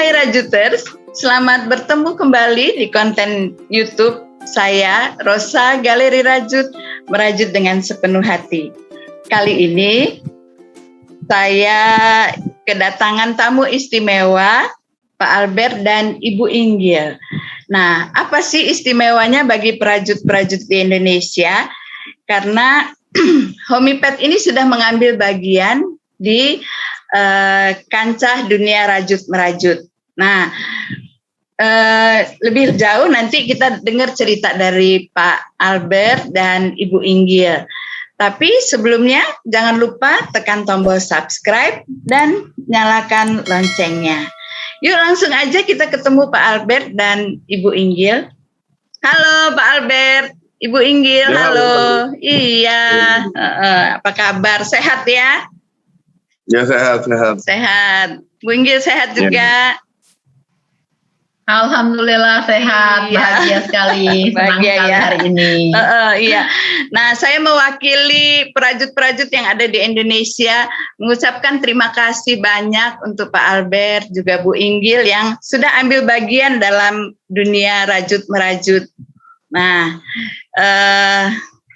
Hai Rajuters, selamat bertemu kembali di konten YouTube saya, Rosa Galeri Rajut, merajut dengan sepenuh hati. Kali ini saya kedatangan tamu istimewa, Pak Albert dan Ibu Inggil. Nah, apa sih istimewanya bagi perajut-perajut di Indonesia? Karena Homipet ini sudah mengambil bagian di kancah dunia rajut-merajut. Nah, lebih jauh nanti kita dengar cerita dari Pak Albert dan Ibu Inggil. Tapi sebelumnya jangan lupa tekan tombol subscribe dan nyalakan loncengnya. Yuk langsung aja kita ketemu Pak Albert dan Ibu Inggil. Halo Pak Albert, Ibu Inggil, Ya, halo. halo. Iya, apa kabar? Sehat ya? Ya sehat. Sehat. Bu Inggil sehat juga. Alhamdulillah sehat, Iya. bahagia sekali, senang Bahagia sekali ya. hari ini. Iya. Nah, saya mewakili perajut-perajut yang ada di Indonesia mengucapkan terima kasih banyak untuk Pak Albert juga Bu Inggil yang sudah ambil bagian dalam dunia rajut-merajut. Nah,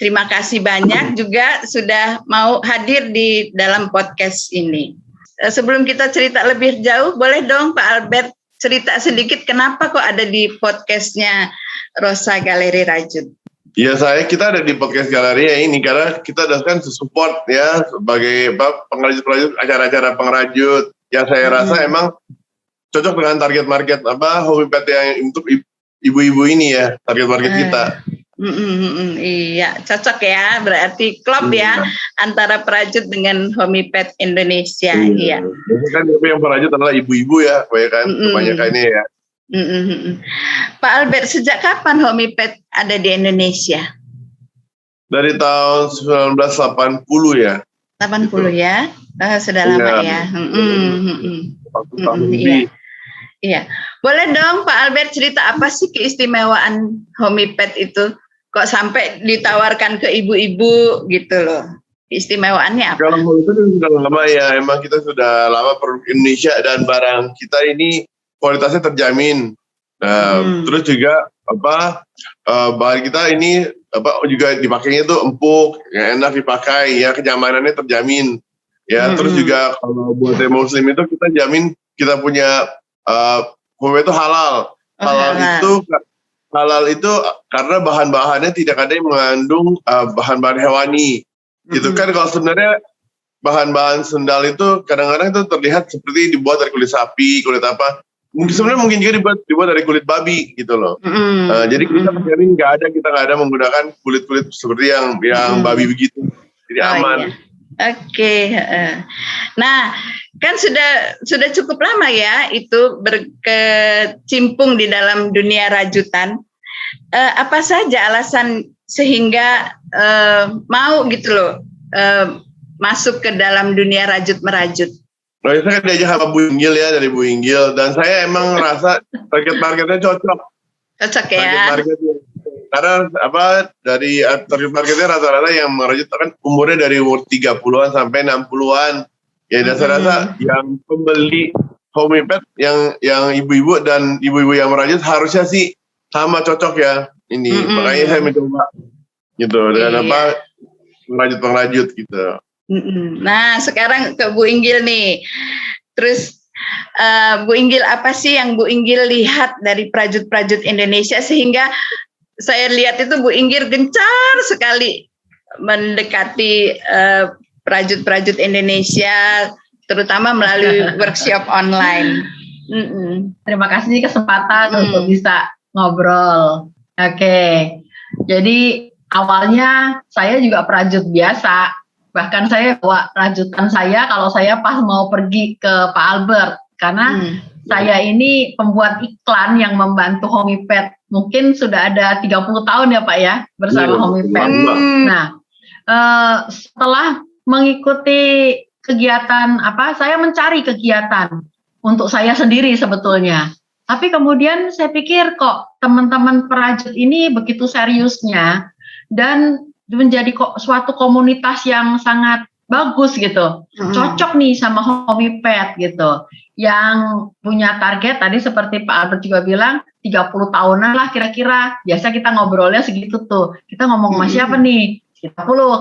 terima kasih banyak juga sudah mau hadir di dalam podcast ini. Sebelum kita cerita lebih jauh, boleh dong Pak Albert cerita sedikit kenapa kok ada di podcastnya Rosa Galeri Rajut? Ya kita ada di podcast galeri ya ini karena kita kan support ya sebagai pengrajut-pengrajut acara-acara pengrajut yang saya rasa emang cocok dengan target market Homipet yang untuk ibu-ibu ini ya, target market kita. Iya, cocok ya, berarti klop ya antara perajut dengan Homipet Indonesia. Iya. Biasanya kan yang perajut adalah ibu-ibu ya, kebanyakannya ya. Pak Albert, sejak kapan Homipet ada di Indonesia? Dari tahun 1980 ya. 80 ya, sudah lama ya. Iya. Boleh dong Pak Albert cerita apa sih keistimewaan Homipet itu? Kok sampai ditawarkan ke ibu-ibu gitu loh. Keistimewaannya apa? Kalau Homipet sudah lama ya, emang kita sudah lama produk Indonesia dan barang kita ini kualitasnya terjamin. Terus juga bahan kita ini juga dipakainya tuh empuk, yang enak dipakai, ya kenyamanannya terjamin. Ya, terus juga kalau buat muslim itu kita jamin kita punya Homipet itu halal. Halal itu karena bahan-bahannya tidak ada yang mengandung bahan-bahan hewani. Gitu kan, kalau sebenarnya bahan-bahan sendal itu kadang-kadang itu terlihat seperti dibuat dari kulit sapi, kulit apa. Mungkin juga dibuat dari kulit babi gitu loh. Jadi kita menjamin kita nggak ada menggunakan kulit-kulit seperti yang babi begitu. Jadi aman. Iya. Oke. Nah, kan sudah cukup lama ya itu berkecimpung di dalam dunia rajutan. Apa saja alasan sehingga mau gitu loh masuk ke dalam dunia rajut-merajut? Nah, saya kan diajak sama Bu Inggil ya, dari Bu Inggil, dan saya emang ngerasa target marketnya cocok. Cocok ya. Karena dari target marketnya rata-rata yang merajut kan umurnya dari umur 30-an sampai 60-an. Ya, dan saya rasa yang pembeli Homipet yang ibu-ibu dan ibu-ibu yang merajut harusnya sih sama cocok ya ini. Makanya saya mencoba gitu dengan pengrajut-pengrajut gitu. Nah, sekarang ke Bu Inggil nih. Terus Bu Inggil, apa sih yang Bu Inggil lihat dari perajut-perajut Indonesia sehingga saya lihat itu Bu Inggil gencar sekali mendekati perajut-perajut Indonesia, terutama melalui workshop online. Terima kasih kesempatan untuk bisa ngobrol. Oke. Jadi awalnya saya juga perajut biasa. Bahkan saya bawa rajutan saya kalau saya pas mau pergi ke Pak Albert. Karena saya ini pembuat iklan yang membantu Homipet. Mungkin sudah ada 30 tahun ya Pak ya bersama Homipet. Nah, setelah mengikuti kegiatan saya mencari kegiatan untuk saya sendiri sebetulnya. Tapi kemudian saya pikir kok teman-teman perajut ini begitu seriusnya dan menjadi suatu komunitas yang sangat bagus gitu, cocok nih sama Homipet gitu. Yang punya target tadi seperti Pak Albert juga bilang 30 tahunan lah kira-kira. Biasa kita ngobrolnya segitu tuh. Kita ngomong sama siapa nih? 30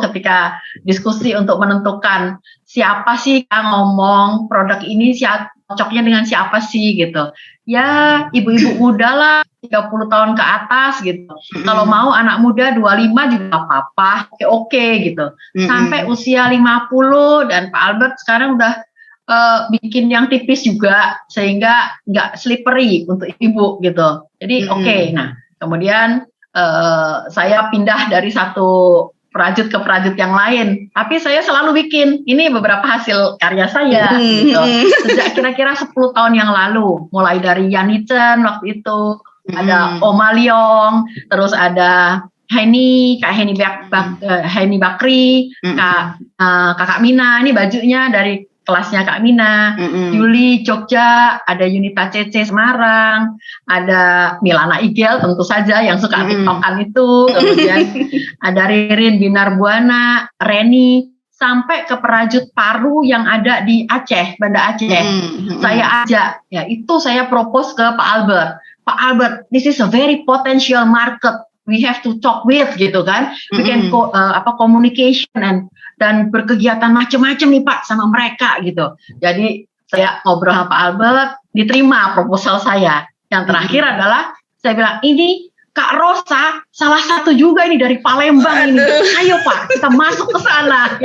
ketika diskusi untuk menentukan siapa sih yang ngomong produk ini cocoknya dengan siapa sih gitu. Ya ibu-ibu muda lah 30 tahun ke atas gitu. Kalau mau anak muda 25 juga apa-apa. Oke gitu. Sampai usia 50 dan Pak Albert sekarang udah bikin yang tipis juga sehingga nggak slippery untuk ibu gitu. Jadi oke. Nah kemudian saya pindah dari satu perajut ke perajut yang lain, tapi saya selalu bikin ini beberapa hasil karya saya gitu. Sejak kira-kira 10 tahun yang lalu, mulai dari Yaniten waktu itu, ada Oma Leong, terus ada Kak Heni Bakri, Kakak Mina, ini bajunya dari kelasnya Kak Mina, Yuli Jogja, ada Yunita Cece Semarang, ada Milana Igel tentu saja yang suka tiktokan itu, kemudian ada Ririn Binar Buana, Reni, sampai ke perajut paru yang ada di Aceh, Banda Aceh. Saya ajak, ya itu saya propose ke Pak Albert. Pak Albert, this is a very potential market. We have to talk with gitu kan. We can communication dan berkegiatan macam-macam nih Pak sama mereka gitu. Jadi saya ngobrol sama Pak Albert, diterima proposal saya. Yang terakhir adalah saya bilang ini Kak Rosa salah satu juga ini dari Palembang ini. Ayo Pak kita masuk ke sana.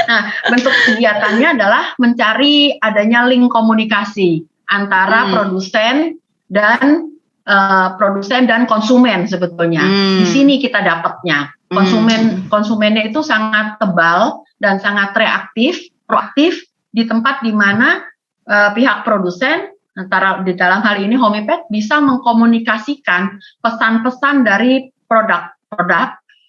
Nah bentuk kegiatannya adalah mencari adanya link komunikasi antara produsen dan konsumen sebetulnya. Di sini kita dapatnya. Konsumennya itu sangat tebal dan sangat proaktif di tempat di mana pihak produsen di dalam hal ini Homipet bisa mengkomunikasikan pesan-pesan dari produk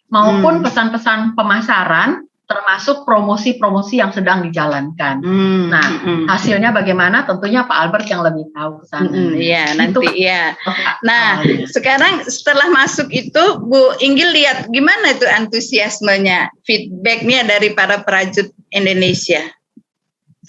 maupun pesan-pesan pemasaran termasuk promosi-promosi yang sedang dijalankan. Nah, hasilnya bagaimana? Tentunya Pak Albert yang lebih tahu ke sana. Iya, nanti ya. Nah, sekarang setelah masuk itu, Bu Inggil lihat gimana itu antusiasmenya, feedbacknya dari para perajut Indonesia?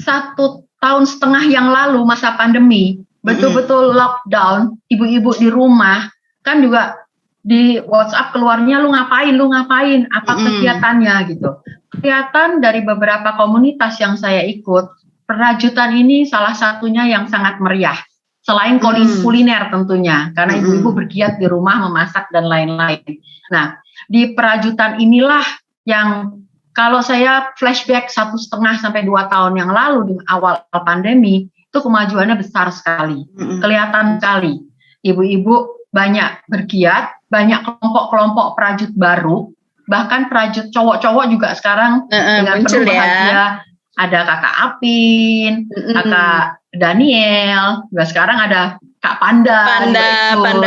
1,5 tahun yang lalu masa pandemi, betul-betul lockdown, ibu-ibu di rumah, kan juga di WhatsApp keluarnya lu ngapain, apa kegiatannya gitu. Kelihatan dari beberapa komunitas yang saya ikut, perajutan ini salah satunya yang sangat meriah. Selain kuliner tentunya, karena ibu-ibu bergiat di rumah memasak dan lain-lain. Nah, di perajutan inilah yang kalau saya flashback 1,5 sampai 2 tahun yang lalu di awal pandemi, itu kemajuannya besar sekali, kelihatan sekali. Ibu-ibu banyak bergiat, banyak kelompok-kelompok perajut baru, bahkan perajut cowok-cowok juga sekarang dengan penuh bahagia. Ada Kakak Apin, Kakak Daniel, juga sekarang ada Kak Panda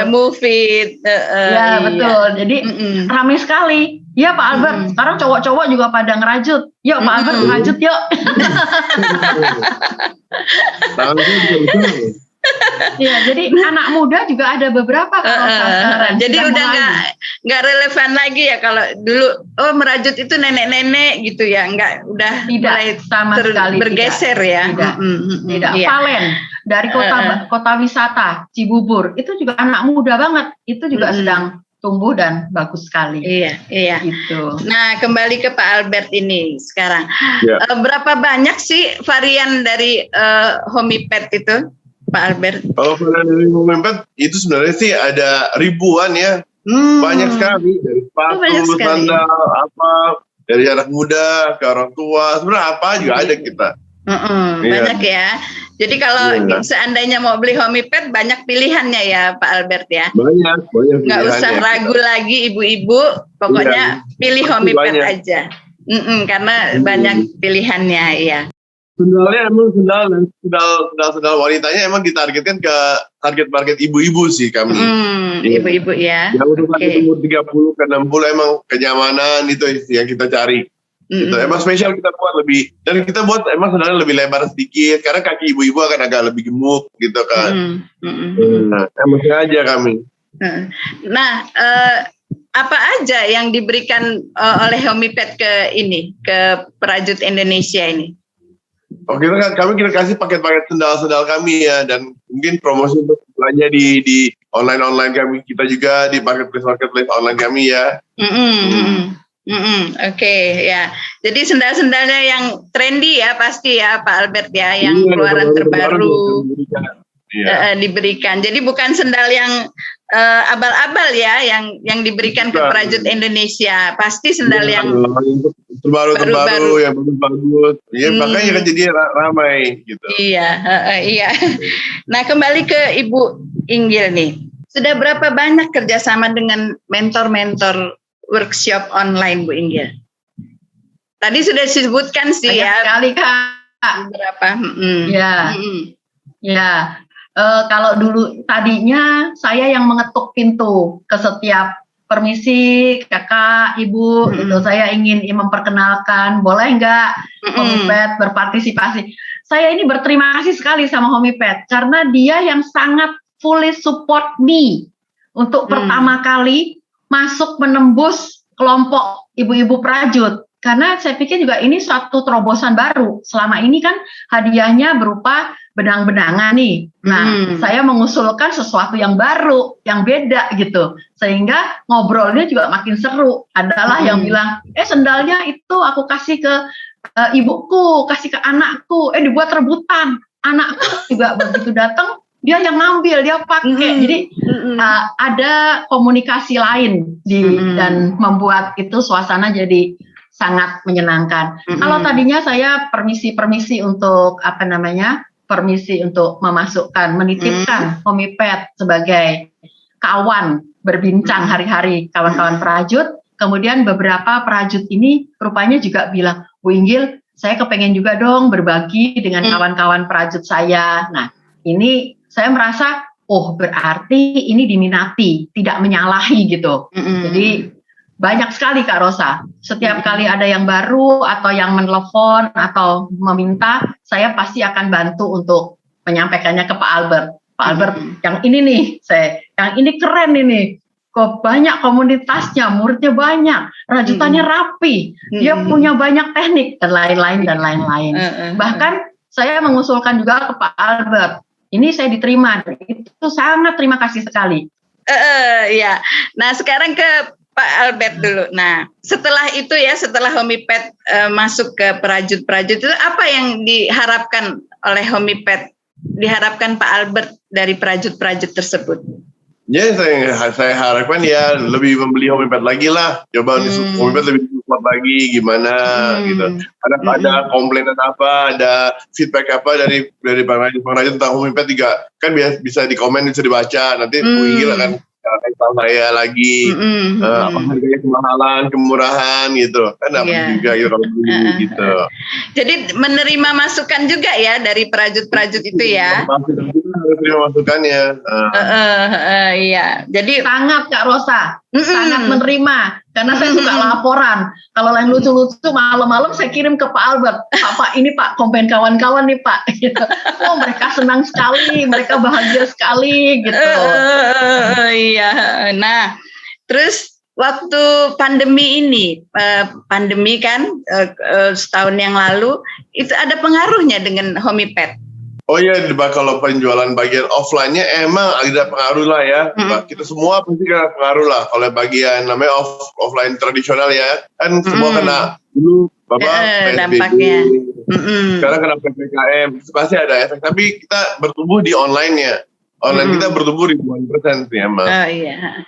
Mufid. Ya betul, jadi ramai sekali. Ya Pak Albert, sekarang cowok-cowok juga pada ngerajut. Yuk Pak Albert ngerajut yuk. Ya, jadi anak muda juga ada beberapa. Jadi udah nggak relevan lagi ya kalau dulu merajut itu nenek-nenek gitu ya, udah tidak sama sekali bergeser ya. Tidak. Valen dari kota wisata Cibubur itu juga anak muda banget, itu juga sedang tumbuh dan bagus sekali. Iya. Gitu. Nah, kembali ke Pak Albert ini sekarang. Berapa banyak sih varian dari Homipet itu? Pak Albert. Kalau varian dari Homipet itu sebenarnya sih ada ribuan ya. Banyak sekali dari sepatu, sandal, dari anak muda ke orang tua, sebenarnya apa juga ada kita. Banyak ya. Jadi kalau seandainya mau beli Homipet banyak pilihannya ya Pak Albert ya. Banyak nggak usah ragu lagi ibu-ibu, pokoknya pilih Homipet aja. Karena banyak pilihannya ya. Sendalnya emang sendal wanitanya emang ditargetkan ke target market ibu-ibu sih kami. Ibu-ibu ya. Yang untuk umur 30 ke 60 emang kenyamanan itu yang kita cari. Gitu. Emang spesial kita buat lebih, dan kita buat emang sendalnya lebih lebar sedikit karena kaki ibu-ibu akan agak lebih gemuk gitu kan. Nah, emang sengaja kami. Nah, apa aja yang diberikan oleh Homipet ke Prajut Indonesia ini? Oh, kami kasih paket-paket sendal-sendal kami ya, dan mungkin promosi untuk belanja di online kami, kita juga di marketplace online kami ya. Oke, ya. Jadi sendal-sendalnya yang trendy ya pasti ya Pak Albert ya, yang keluaran terbaru diberikan. Jadi bukan sendal yang abal-abal ya, yang diberikan ke Prajut Indonesia. Pasti sendal yang terbaru yang bagus. Ya makanya kan jadi ramai gitu. Iya. Nah, kembali ke Ibu Inggil nih. Sudah berapa banyak kerjasama dengan mentor-mentor workshop online, Bu Inggil? Tadi sudah disebutkan sih banyak ya. Sekali Kak. Berapa? Ya. Kalau dulu tadinya saya yang mengetuk pintu ke setiap permisi kakak, ibu, gitu. Saya ingin memperkenalkan, boleh nggak Homipet berpartisipasi? Saya ini berterima kasih sekali sama Homipet karena dia yang sangat fully support me untuk pertama kali masuk menembus kelompok ibu-ibu Prajut. Karena saya pikir juga ini suatu terobosan baru. Selama ini kan hadiahnya berupa benang-benangan nih. Nah, saya mengusulkan sesuatu yang baru, yang beda gitu. Sehingga ngobrolnya juga makin seru. Adalah yang bilang, sendalnya itu aku kasih ke ibuku, kasih ke anakku. Dibuat rebutan. Anakku juga begitu datang, dia yang ngambil, dia pakai. Jadi ada komunikasi lain dan membuat itu suasana jadi sangat menyenangkan. Kalau tadinya saya permisi untuk permisi untuk menitipkan Homipet sebagai kawan berbincang hari-hari kawan-kawan Prajut. Kemudian beberapa Prajut ini rupanya juga bilang, Bu Inggil, saya kepengen juga dong berbagi dengan kawan-kawan Prajut saya. Nah, ini saya merasa, berarti ini diminati, tidak menyalahi gitu. Jadi banyak sekali Kak Rosa. Setiap kali ada yang baru atau yang menelepon atau meminta, saya pasti akan bantu untuk menyampaikannya ke Pak Albert. Pak Albert, yang ini nih, yang ini keren ini. Kok banyak komunitasnya, muridnya banyak, rajutannya rapi, dia punya banyak teknik dan lain-lain. Bahkan saya mengusulkan juga ke Pak Albert. Ini saya diterima, itu sangat terima kasih sekali. Ya, nah sekarang ke Pak Albert dulu. Nah, setelah itu ya, setelah Homipet masuk ke Prajut-Prajut itu apa yang diharapkan oleh Homipet? Diharapkan Pak Albert dari Prajut-Prajut tersebut? Ya, saya harapkan ya lebih membeli Homipet lagi lah. Coba Homipet lebih support lagi gimana gitu. Ada komplainan apa, ada feedback apa dari pengrajin tentang Homipet juga kan bisa di komen, bisa dibaca. Nanti Bu Inggil akan tahu saya lagi apa harganya kemahalan, kemurahan gitu kan juga gitu kalau beli gitu. Jadi menerima masukan juga ya dari Prajut-Prajut itu ya. Harus terima masukannya. Iya. Jadi sangat Kak Rosa, sangat menerima karena saya suka laporan. Kalau yang lucu-lucu malam-malam saya kirim ke Pak Albert. Pak ini Pak komplain kawan-kawan nih Pak. Oh mereka senang sekali, mereka bahagia sekali gitu. Iya. Nah, terus waktu pandemi ini, pandemi kan setahun yang lalu, itu ada pengaruhnya dengan Homipet? Oh iya, kalau penjualan bagian offline-nya emang ada pengaruh lah ya. Kita semua pasti kena pengaruh lah. Kalau bagian namanya offline tradisional ya, kan semua kena dulu dampaknya. Sekarang kena PPKM, pasti ada efek. Tapi kita bertumbuh di online-nya. Online kita bertumbuh ribuan persen sih emang. Oh iya.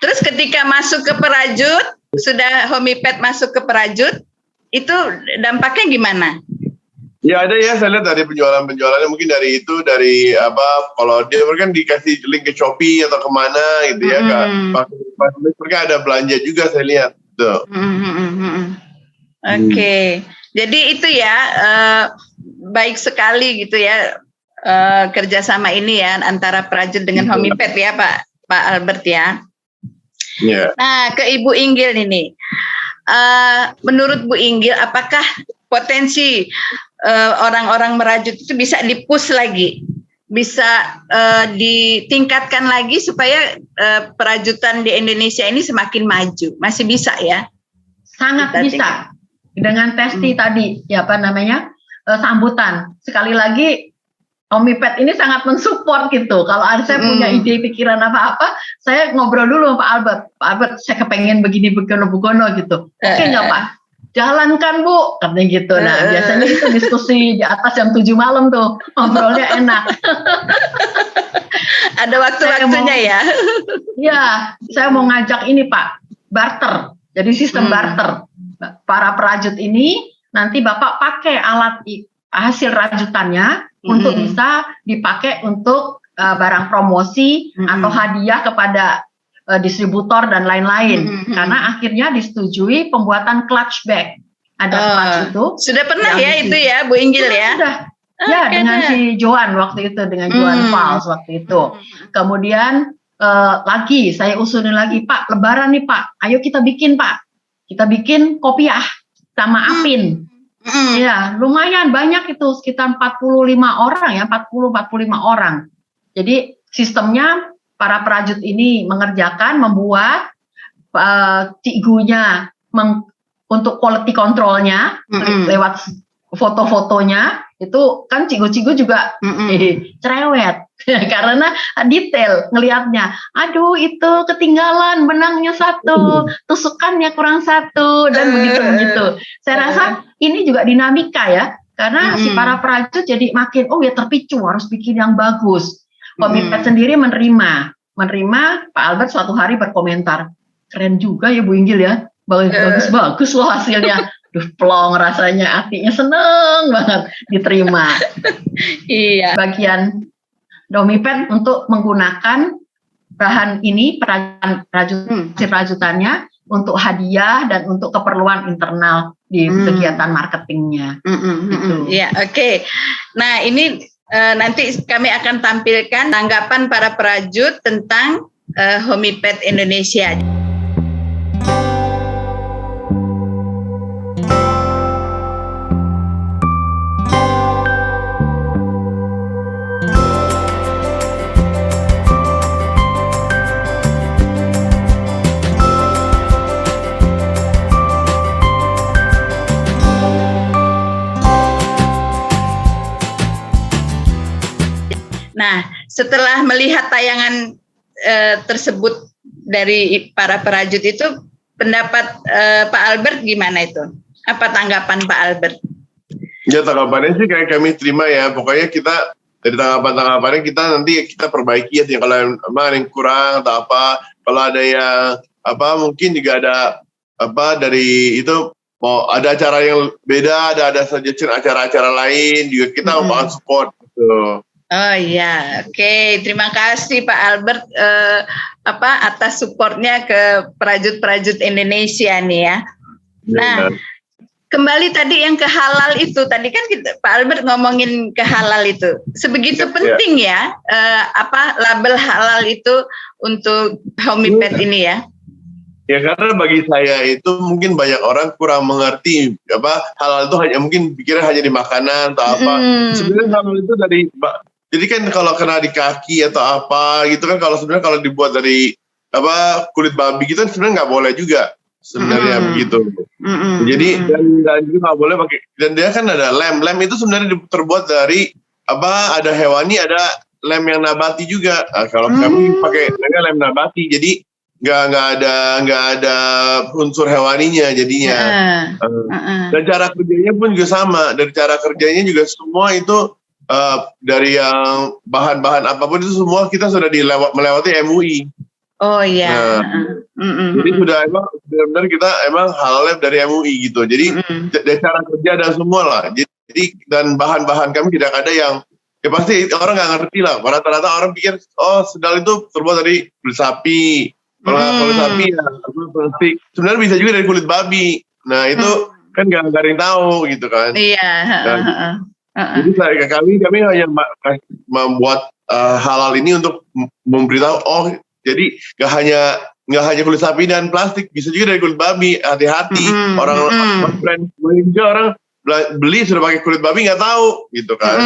Terus ketika masuk ke Prajut, sudah Homipet masuk ke Prajut, itu dampaknya gimana? Ya ada ya, saya lihat dari penjualannya mungkin dari kalau dia kan dikasih link ke Shopee atau kemana gitu ya, mereka ada belanja juga saya lihat. Oke. Jadi itu ya baik sekali gitu ya kerjasama ini ya antara Prajut dengan Homipet ya Pak Albert ya. Yeah. Nah ke Ibu Inggil ini, menurut Bu Inggil apakah potensi orang-orang merajut itu bisa di-push lagi bisa ditingkatkan lagi supaya perajutan di Indonesia ini semakin maju? Masih bisa ya? Sangat bisa. Dengan Testi tadi, ya apa namanya, sambutan. Sekali lagi, Omipet ini sangat mensupport gitu. Kalau saya punya ide pikiran apa-apa, saya ngobrol dulu sama Pak Albert. Pak Albert, saya kepengen begini begono gitu. Oke nggak Pak? Jalankan Bu, katanya gitu. Nah biasanya itu diskusi di atas jam 7 malam tuh, ngobrolnya enak. Ada waktu-waktunya ya? Iya, saya mau ngajak ini Pak, barter. Jadi sistem barter. Para perajut ini nanti Bapak pakai alat hasil rajutannya untuk bisa dipakai untuk barang promosi atau hadiah kepada distributor dan lain-lain. Karena akhirnya disetujui pembuatan clutch bag. Ada clutch itu. Sudah pernah ya itu ya Bu Inggil ya? Sudah. Ya dengan si Joan waktu itu, dengan Joan Fals waktu itu. Kemudian lagi saya usulin lagi, Pak, Lebaran nih Pak, ayo kita bikin Pak. Kita bikin kopiah sama apin. Ya, lumayan banyak itu, sekitar 45 orang ya, 40-45 orang. Jadi sistemnya para perajut ini mengerjakan, membuat cigunya untuk quality controlnya lewat foto-fotonya. Itu kan cigu-cigu juga cerewet karena detail ngelihatnya. Aduh itu ketinggalan benangnya satu, tusukannya kurang satu dan begitu. Saya rasa ini juga dinamika ya, karena si para perajut jadi makin ya terpicu harus bikin yang bagus. Omipet sendiri menerima Pak Albert suatu hari berkomentar, keren juga ya Bu Inggil ya, bagus loh hasilnya. Duh, plong rasanya, hatinya seneng banget diterima. Iya. Bagian Omipet untuk menggunakan bahan ini perajutannya untuk hadiah dan untuk keperluan internal di kegiatan marketingnya. Gitu. Iya, oke. Nah ini nanti kami akan tampilkan tanggapan para perajut tentang Omipet Indonesia. Nah, setelah melihat tayangan tersebut dari para perajut itu, pendapat Pak Albert gimana itu? Apa tanggapan Pak Albert? Ya tanggapannya sih kayak kami terima ya. Pokoknya kita dari tanggapannya kita perbaiki ya. Kalau ada yang kurang atau apa, kalau ada yang mungkin juga ada dari itu mau ada acara yang beda, ada suggestion acara-acara lain juga kita mau support gitu. Oh iya, oke. Terima kasih Pak Albert atas supportnya ke perajut-perajut Indonesia nih ya. Nah, kembali tadi yang ke halal itu, tadi kan Pak Albert ngomongin ke halal itu. Sebegitu penting ya, label halal itu untuk Omipet ini ya. Ya karena bagi saya itu mungkin banyak orang kurang mengerti halal itu mungkin pikirnya hanya di makanan atau apa. Sebenarnya halal itu jadi kan kalau kena di kaki atau apa gitu kan, kalau dibuat dari kulit babi gitu kan sebenarnya nggak boleh juga sebenarnya begitu. Jadi dan juga nggak boleh pakai, dan dia kan ada lem itu sebenarnya terbuat dari ada hewani, ada lem yang nabati juga. Nah, kalau kami pakai lem nabati, jadi nggak ada unsur hewaninya jadinya. Dan cara kerjanya pun juga sama. Dari cara kerjanya juga semua itu dari yang bahan-bahan apapun itu semua kita sudah melewati MUI. Oh iya. Jadi sudah benar-benar kita halal dari MUI gitu. Jadi dari cara kerja dan semua lah. Jadi dan bahan-bahan kami tidak ada yang pasti orang nggak ngerti lah. Rata-rata orang pikir sendal itu terbuat dari kulit sapi. Kalau kulit sapi ya plastik. Sebenarnya bisa juga dari kulit babi. Nah itu kan nggak ada yang tahu gitu kan. Iya. Jadi kami hanya membuat halal ini untuk memberitahu jadi nggak hanya kulit sapi dan plastik, bisa juga dari kulit babi. Hati-hati orang beli sudah pakai kulit babi nggak tahu gitu kan.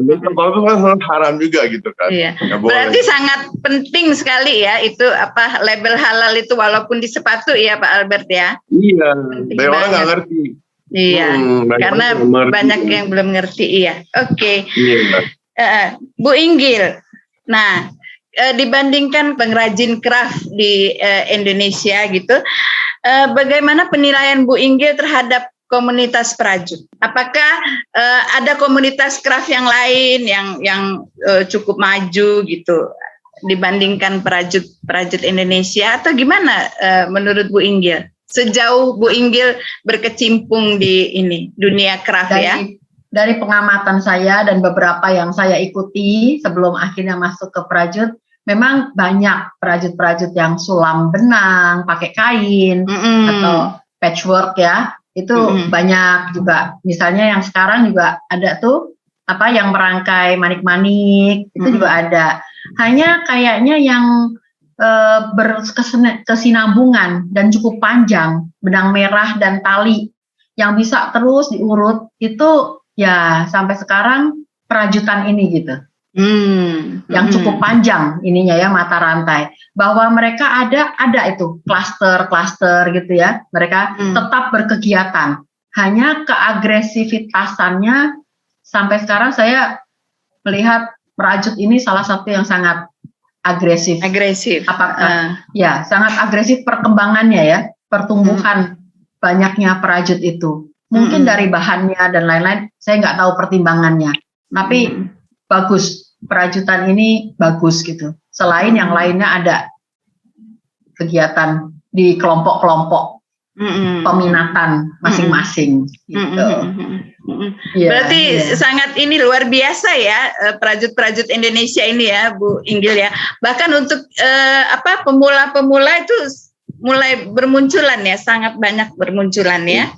Kalau itu kan haram juga gitu kan. Iya. Berarti sangat penting sekali ya itu apa label halal itu walaupun di sepatu ya Pak Albert ya. Iya. Banyak orang nggak ngerti. Iya. Karena banyak yang belum ngerti. Iya. Oke. Iya. Bu Inggil. Nah, dibandingkan pengrajin craft di Indonesia gitu, bagaimana penilaian Bu Inggil terhadap komunitas prajut? Apakah ada komunitas craft yang lain yang cukup maju gitu dibandingkan prajut Indonesia atau gimana menurut Bu Inggil? Sejauh Bu Inggil berkecimpung di ini dunia craft ya? Dari pengamatan saya dan beberapa yang saya ikuti sebelum akhirnya masuk ke prajut, memang banyak prajut-prajut yang sulam benang, pakai kain atau patchwork ya. Itu banyak juga. Misalnya yang sekarang juga ada tuh apa yang merangkai manik-manik, itu juga ada. Hanya kayaknya yang berkesinambungan dan cukup panjang, benang merah dan tali yang bisa terus diurut itu ya sampai sekarang perajutan ini gitu. Yang cukup panjang ininya ya mata rantai, bahwa mereka ada itu klaster gitu ya, mereka tetap berkegiatan, hanya keagresivitasannya sampai sekarang saya melihat perajut ini salah satu yang sangat agresif. Apakah ya sangat agresif perkembangannya ya, pertumbuhan banyaknya perajut itu, mungkin dari bahannya dan lain-lain, saya nggak tahu pertimbangannya, tapi bagus. Perajutan ini bagus gitu. Selain yang lainnya ada kegiatan di kelompok-kelompok peminatan masing-masing. Gitu. Berarti sangat ini luar biasa ya prajut-prajut Indonesia ini ya Bu Inggil ya. Bahkan untuk pemula-pemula itu mulai bermunculan ya, sangat banyak bermunculan ya.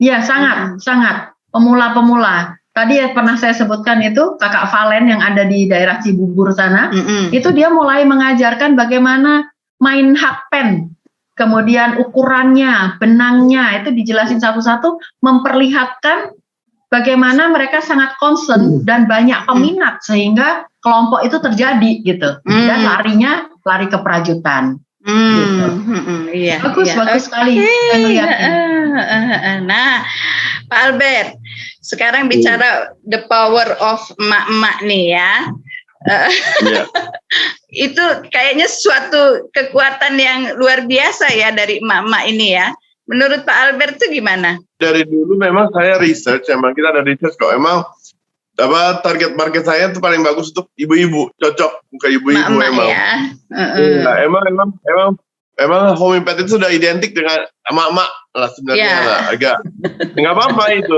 Iya sangat pemula-pemula. Tadi pernah saya sebutkan itu Kakak Valen yang ada di daerah Cibubur sana, itu dia mulai mengajarkan bagaimana main hakpen, kemudian ukurannya, benangnya, itu dijelasin satu-satu, memperlihatkan bagaimana mereka sangat concern dan banyak peminat sehingga kelompok itu terjadi gitu, dan lari ke perajutan. Gitu. Iya, bagus sekali melihatnya. Nah, Pak Albert, sekarang bicara the power of emak-emak nih ya. Itu kayaknya suatu kekuatan yang luar biasa ya dari emak-emak ini ya. Menurut Pak Albert itu gimana? Dari dulu memang saya research, emang kita ada research kok. Emang target market saya itu paling bagus untuk ibu-ibu, cocok ke ibu-ibu emang. Ya. Emang home impact itu sudah identik dengan emak-emak lah sebenarnya agak nggak apa-apa itu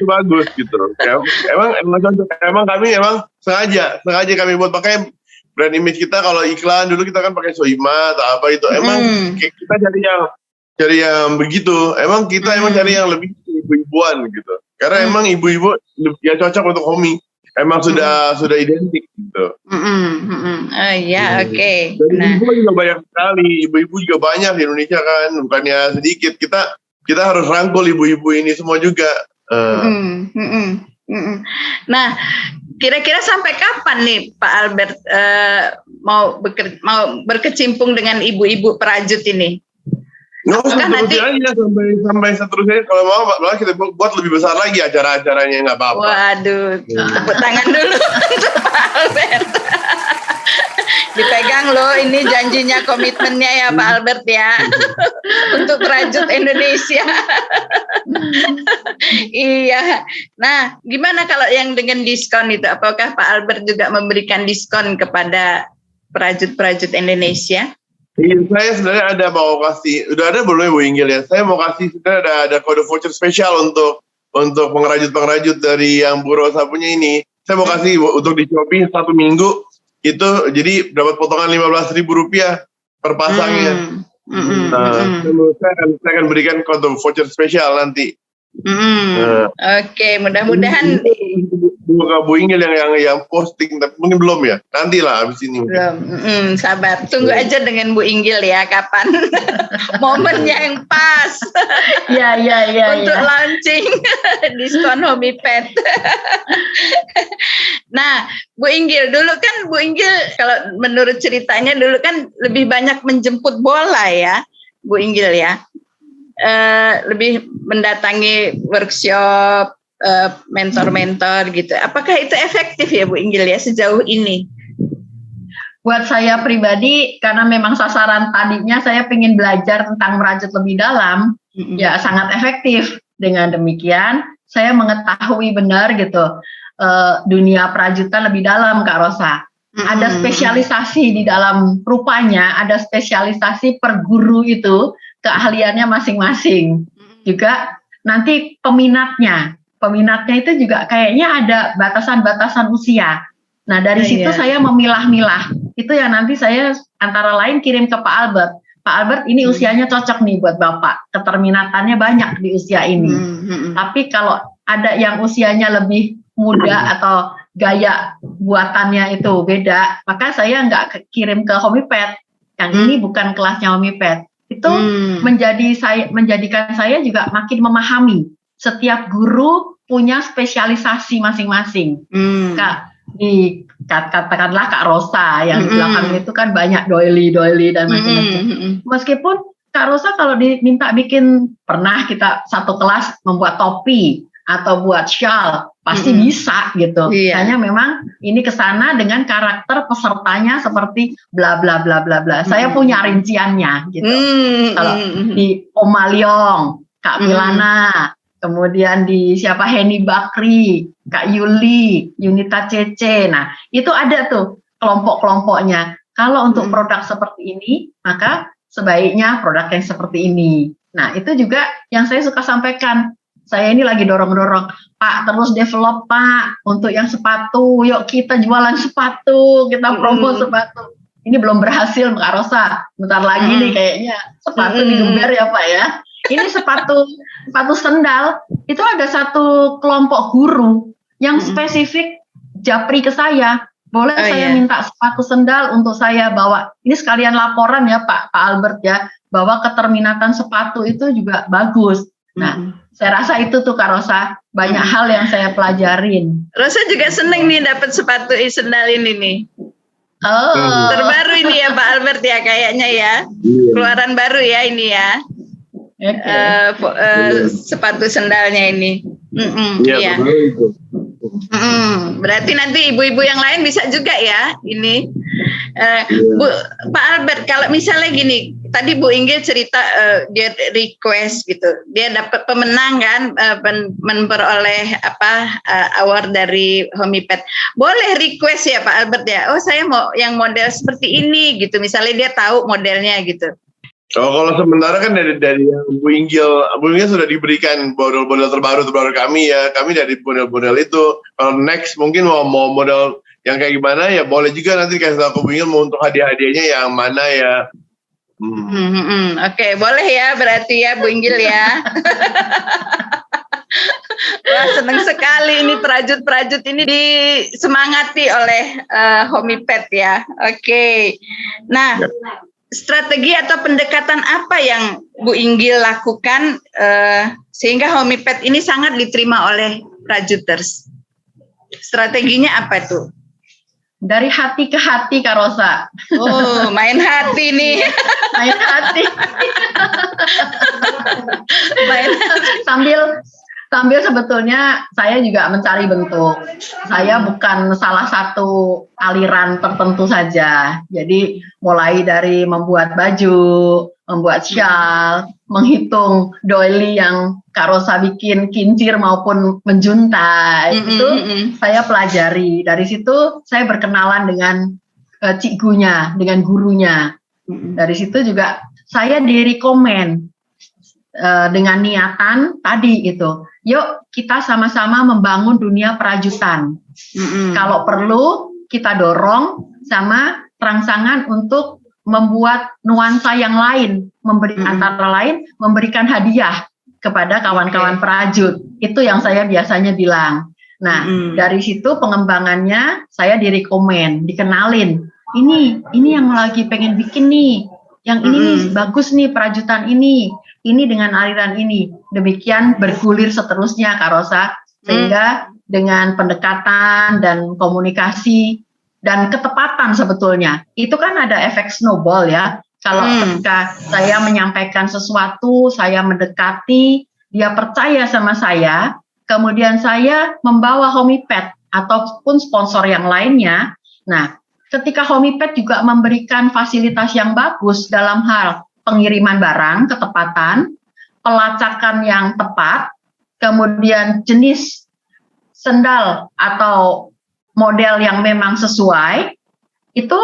bagus gitu. Emang kami sengaja kami buat pakai brand image kita. Kalau iklan dulu kita kan pakai Soima atau apa itu, emang kita cari yang begitu. Emang kita cari yang lebih ibu-ibuan gitu. Karena emang ibu-ibu ya cocok untuk homey. Emang sudah identik gitu. Oke. Ibu juga banyak sekali. Ibu-ibu juga banyak di Indonesia kan, bukannya sedikit. Kita harus rangkul ibu-ibu ini semua juga. Nah, kira-kira sampai kapan nih Pak Albert mau berkecimpung dengan ibu-ibu perajut ini? Seterusnya aja sampai seterusnya. Kalau mau malah kita buat lebih besar lagi acara-acaranya, nggak apa-apa. Waduh, tepuk tangan dulu untuk Pak Albert. Dipegang loh, ini janjinya, komitmennya ya Pak Albert ya, untuk perajut Indonesia. Iya. Nah, gimana kalau yang dengan diskon itu? Apakah Pak Albert juga memberikan diskon kepada perajut-perajut Indonesia? Saya sebenarnya mau kasih, udah ada belum ya Bu Inggil ya? Saya mau kasih sebenarnya ada kode voucher spesial untuk pengrajut-pengrajut dari yang Bu Rosa punya ini. Saya mau kasih untuk di Shopee 1 minggu itu, jadi dapat potongan Rp15.000 per pasangnya. Saya akan berikan kode voucher spesial nanti. Oke, mudah-mudahan bukan Bu Inggil yang posting, tapi mungkin belum ya. Nantilah habis ini. Belum. Sabar, tunggu aja dengan Bu Inggil ya, kapan momennya yang pas. Ya. Untuk launching diskon Homipet. Nah, Bu Inggil, dulu kan Bu Inggil kalau menurut ceritanya dulu kan lebih banyak menjemput bola ya, Bu Inggil ya. Lebih mendatangi workshop, mentor-mentor gitu. Apakah itu efektif ya Bu Inggil ya sejauh ini? Buat saya pribadi, karena memang sasaran tadinya saya ingin belajar tentang merajut lebih dalam, ya sangat efektif. Dengan demikian, saya mengetahui benar gitu dunia perajutan lebih dalam, Kak Rosa. Ada spesialisasi di dalam, rupanya ada spesialisasi per guru itu, keahliannya masing-masing. Juga nanti peminatnya itu juga kayaknya ada batasan-batasan usia. Nah dari situ saya memilah-milah. Itu yang nanti saya antara lain kirim ke Pak Albert. Pak Albert ini usianya cocok nih buat Bapak. Keterminatannya banyak di usia ini. Tapi kalau ada yang usianya lebih muda atau gaya buatannya itu beda, maka saya nggak kirim ke Homipet. Yang ini bukan kelasnya Homipet. Itu menjadikan saya juga makin memahami. Setiap guru punya spesialisasi masing-masing. Katakanlah Kak Rosa yang di belakang itu kan banyak doily dan macam-macam. Meskipun Kak Rosa kalau diminta bikin, pernah kita satu kelas membuat topi atau buat shawl, pasti bisa gitu. Hanya memang ini kesana dengan karakter pesertanya seperti bla bla bla bla bla. Saya punya rinciannya gitu. Kalau di Oma Leong, Kak Milana, kemudian di siapa Heni Bakri, Kak Yuli, Yunita Cece. Nah, itu ada tuh kelompok-kelompoknya. Kalau untuk produk seperti ini, maka sebaiknya produk yang seperti ini. Nah, itu juga yang saya suka sampaikan. Saya ini lagi dorong-dorong, Pak, terus develop Pak untuk yang sepatu. Yuk kita jualan sepatu, kita promo sepatu. Ini belum berhasil Kak Rosa. Bentar lagi nih kayaknya sepatu digeber ya Pak ya. Ini sepatu sendal. Itu ada satu kelompok guru yang spesifik japri ke saya. Boleh saya minta sepatu sendal untuk saya bawa. Ini sekalian laporan ya Pak Albert ya, bahwa keterminatan sepatu itu juga bagus. Nah, saya rasa itu tuh Kak Rosa, banyak hal yang saya pelajarin. Rosa juga seneng nih dapat sepatu sendal ini nih. Terbaru ini ya Pak Albert ya kayaknya ya. Keluaran baru ya ini ya. Sepatu sendalnya ini. Iya. Berarti nanti ibu-ibu yang lain bisa juga ya ini. Pak Albert, kalau misalnya gini, tadi Bu Inggil cerita dia request gitu, dia dapat pemenang kan, memperoleh award dari Homipet. Boleh request ya Pak Albert ya, oh saya mau yang model seperti ini gitu, misalnya dia tahu modelnya gitu. Kalau sementara kan dari Bu Inggil sudah diberikan model terbaru kami ya. Kami dari model itu. Kalau next mungkin mau model yang kayak gimana ya boleh juga nanti kasih tahu ke Bu Inggil mau untuk hadiah-hadiahnya yang mana ya. Oke, boleh ya berarti ya Bu Inggil ya. Wah senang sekali ini prajut-prajut ini disemangati oleh Homipet ya. Oke. Nah, strategi atau pendekatan apa yang Bu Inggil lakukan sehingga Homipet ini sangat diterima oleh prajuters? Strateginya apa tuh? Dari hati ke hati Kak Rosa. Oh, main hati nih. Main hati. Sambil sebetulnya saya juga mencari bentuk. Saya bukan salah satu aliran tertentu saja. Jadi mulai dari membuat baju, membuat shawl, menghitung doily yang Kak Rosa bikin kincir maupun menjuntai, itu saya pelajari. Dari situ saya berkenalan dengan cikgunya, dengan gurunya. Dari situ juga saya direkomend dengan niatan tadi gitu. Yuk kita sama-sama membangun dunia perajutan. Kalau perlu kita dorong sama rangsangan untuk membuat nuansa yang lain, antara lain memberikan hadiah kepada kawan-kawan prajut. Itu yang saya biasanya bilang. Nah, dari situ pengembangannya saya direkomen, dikenalin. Ini yang lagi pengen bikin nih. Yang ini nih bagus nih prajutan ini dengan aliran ini. Demikian bergulir seterusnya Kak Rosa. Sehingga dengan pendekatan dan komunikasi dan ketepatan sebetulnya. Itu kan ada efek snowball ya. Kalau ketika saya menyampaikan sesuatu, saya mendekati, dia percaya sama saya, kemudian saya membawa Homipad ataupun sponsor yang lainnya. Nah, ketika Homipad juga memberikan fasilitas yang bagus dalam hal pengiriman barang, ketepatan, pelacakan yang tepat, kemudian jenis sendal atau model yang memang sesuai, itu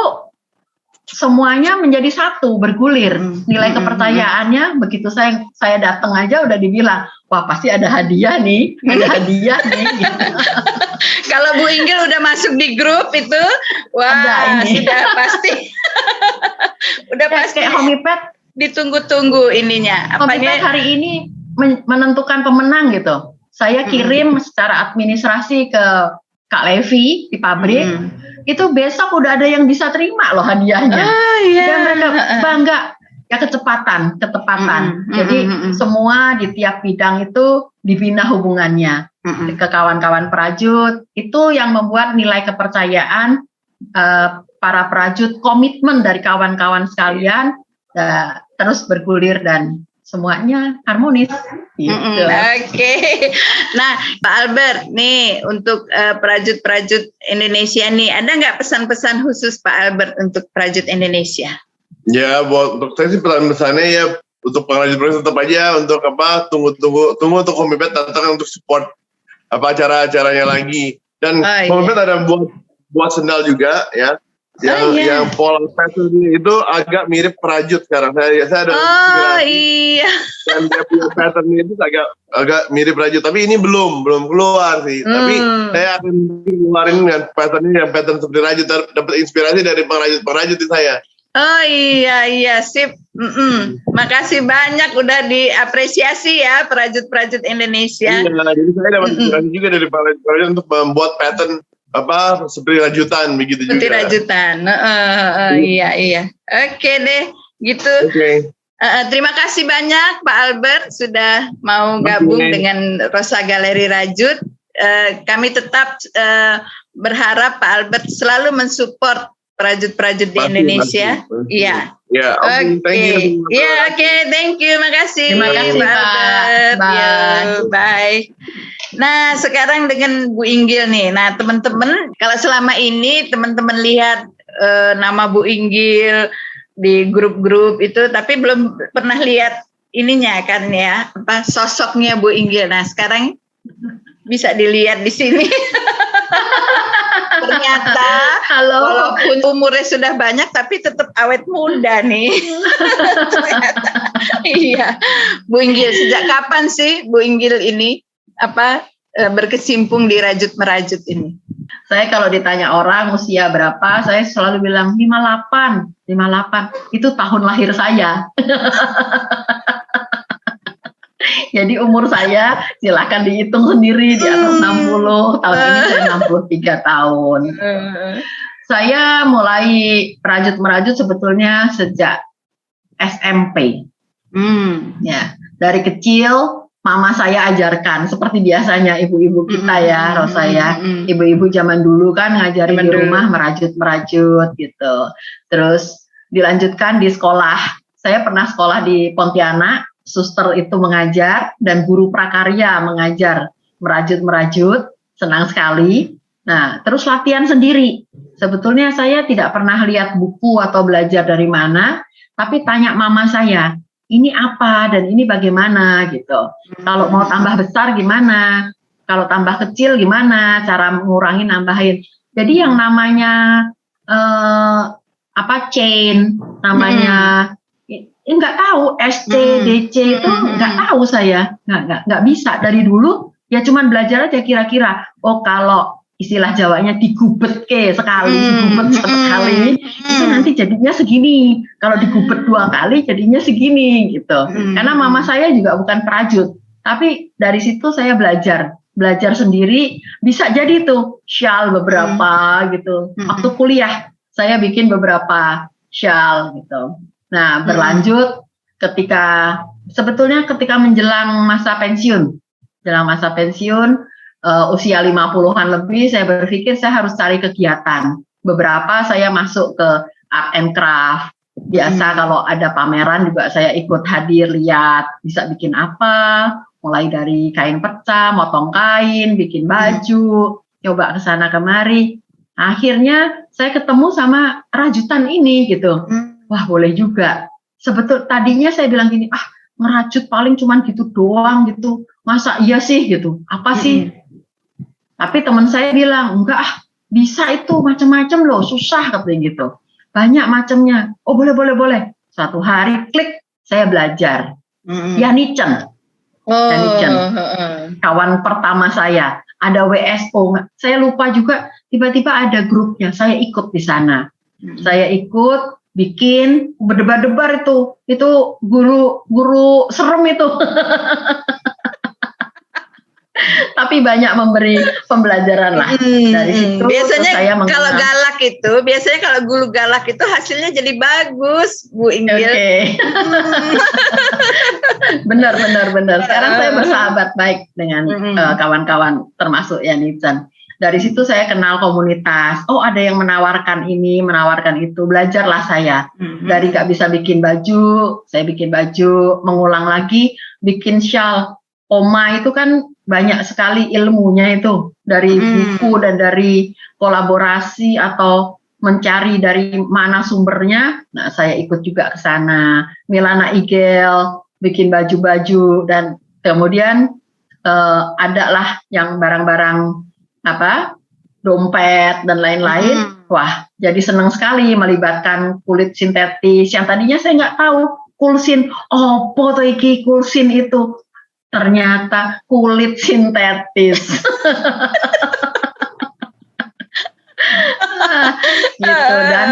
semuanya menjadi satu, bergulir. Nilai kepercayaannya begitu saya datang aja udah dibilang, wah pasti ada hadiah nih, ada hadiah nih. Gitu. Kalau Bu Inggil udah masuk di grup itu, wah sudah pasti, udah pasti. Kayak Homipad ditunggu-tunggu ininya. Homipad hari ini menentukan pemenang gitu. Saya kirim secara administrasi ke Kak Levi di pabrik. Itu besok udah ada yang bisa terima loh hadiahnya. Dan mereka bangga ya ketepatan. Jadi semua di tiap bidang itu dibina hubungannya ke kawan-kawan prajut. Itu yang membuat nilai kepercayaan para prajut, komitmen dari kawan-kawan sekalian terus bergulir dan semuanya harmonis. Gitu. Oke. Nah, Pak Albert, nih untuk prajut-prajut Indonesia nih, ada nggak pesan-pesan khusus Pak Albert untuk prajut Indonesia? Ya, untuk saya sih pesan-pesannya ya untuk prajut-prajut tetap aja untuk tunggu untuk Homipad datang untuk support acara-acaranya lagi. Dan Homipad ada buat sendal juga ya. Yang pola pattern itu agak mirip prajut sekarang. Saya ada dan dia punya pattern itu agak mirip prajut, tapi ini belum keluar sih. Tapi saya akan keluarin dengan pattern seperti prajut, dapat inspirasi dari pengrajut di saya. Oh iya sip. Makasih banyak udah diapresiasi ya prajut-prajut Indonesia. Iya, jadi saya dapat inspirasi juga dari prajut untuk membuat pattern seperti rajutan begitu juga. Seperti rajutan. Iya. Oke deh, gitu. Okay. Terima kasih banyak Pak Albert sudah mau gabung dengan Rosa Galeri Rajut. Kami tetap berharap Pak Albert selalu mensupport prajut-prajut di Indonesia. Iya. Ya, oke. Iya, oke, thank you. Makasih. Terima kasih, Pak Albert. Bye. Nah, sekarang dengan Bu Inggil nih. Nah, teman-teman, kalau selama ini teman-teman lihat nama Bu Inggil di grup-grup itu, tapi belum pernah lihat ininya kan ya, sosoknya Bu Inggil. Nah, sekarang bisa dilihat di sini. Ternyata walaupun umurnya sudah banyak tapi tetap awet muda nih. Iya. Bu Inggil, sejak kapan sih Bu Inggil ini berkecimpung di rajut merajut ini? Saya kalau ditanya orang usia berapa, saya selalu bilang 58. Itu tahun lahir saya. Jadi umur saya silakan dihitung sendiri di atas 60. Tahun ini saya 63 tahun. Saya mulai merajut sebetulnya sejak SMP. Ya, dari kecil mama saya ajarkan seperti biasanya ibu-ibu kita ya, Rosa ya. Ibu-ibu zaman dulu kan ngajarin di rumah merajut gitu. Terus dilanjutkan di sekolah. Saya pernah sekolah di Pontianak. Suster itu mengajar dan guru prakarya mengajar merajut, senang sekali. Nah, terus latihan sendiri. Sebetulnya saya tidak pernah lihat buku atau belajar dari mana, tapi tanya mama saya, ini apa dan ini bagaimana gitu. Kalau mau tambah besar gimana? Kalau tambah kecil gimana? Cara mengurangi, nambahin. Jadi yang namanya chain, namanya nggak tahu SC, DC itu nggak tahu saya, nggak bisa dari dulu ya cuman belajar aja kira-kira. Oh kalau istilah Jawanya digubet sekali, itu nanti jadinya segini. Kalau digubet 2 kali jadinya segini gitu. Karena mama saya juga bukan prajut, Tapi dari situ saya belajar sendiri, bisa jadi tuh shawl beberapa gitu. Waktu kuliah saya bikin beberapa shawl gitu. Nah, berlanjut ketika menjelang masa pensiun. Usia 50-an lebih, saya berpikir saya harus cari kegiatan. Beberapa saya masuk ke art and craft. Biasa kalau ada pameran juga saya ikut hadir, lihat bisa bikin apa, mulai dari kain pecah, motong kain, bikin baju, coba ke sana kemari. Akhirnya saya ketemu sama rajutan ini gitu. Wah, boleh juga. Tadinya saya bilang gini, ngerajut paling cuman gitu doang gitu. Masa iya sih gitu? Apa sih? Tapi teman saya bilang, enggak bisa itu macam-macam loh, susah katanya gitu. Banyak macamnya. Oh, boleh. Suatu hari klik, saya belajar. Yanicen. Kawan pertama saya. Ada WSO. Saya lupa juga, tiba-tiba ada grupnya. Saya ikut di sana. Saya ikut bikin berdebar-debar itu guru serem itu. Tapi banyak memberi pembelajaran lah dari situ. Biasanya saya kalau galak itu, kalau guru galak itu hasilnya jadi bagus, Bu Inggil. Okay. Benar. Sekarang saya bersahabat baik dengan kawan-kawan, termasuk Yanicen. Dari situ saya kenal komunitas. Oh, ada yang menawarkan ini, menawarkan itu. Belajarlah saya. Dari gak bisa bikin baju, saya bikin baju, mengulang lagi, bikin shawl. Oma itu kan banyak sekali ilmunya itu. Dari buku dan dari kolaborasi atau mencari dari mana sumbernya. Nah, saya ikut juga ke sana. Milana Igel, bikin baju-baju. Dan kemudian adalah yang barang-barang dompet dan lain-lain. Wah, jadi senang sekali melibatkan kulit sintetis yang tadinya saya nggak tahu kulsin. Kulsin itu ternyata kulit sintetis. Gitu. Dan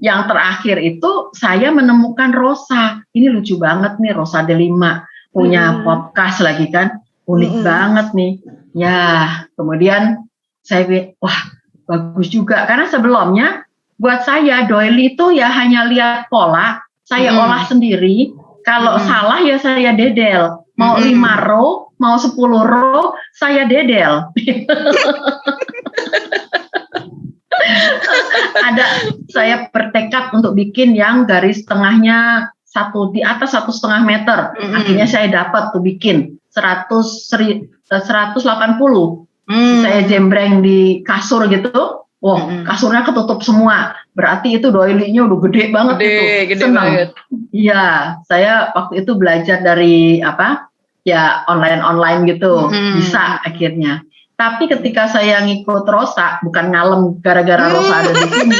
yang terakhir itu saya menemukan Rosa. Ini lucu banget nih, Rosa Delima punya podcast lagi kan, unik banget nih. Ya, kemudian saya pikir, wah bagus juga. Karena sebelumnya buat saya doily itu ya hanya lihat pola, saya olah sendiri. Kalau salah ya saya dedel. Mau 5 row, mau 10 row, saya dedel. Saya bertekad untuk bikin yang garis tengahnya di atas 1,5 meter. Akhirnya saya dapat tuh bikin 180. Saya jembreng di kasur gitu. Kasurnya ketutup semua. Berarti itu doily-nya udah gede banget Gede banget. Iya, saya waktu itu belajar dari online gitu. Bisa akhirnya. Tapi ketika saya ngikut Rosa, bukan ngalem gara-gara Rosa ada di sini.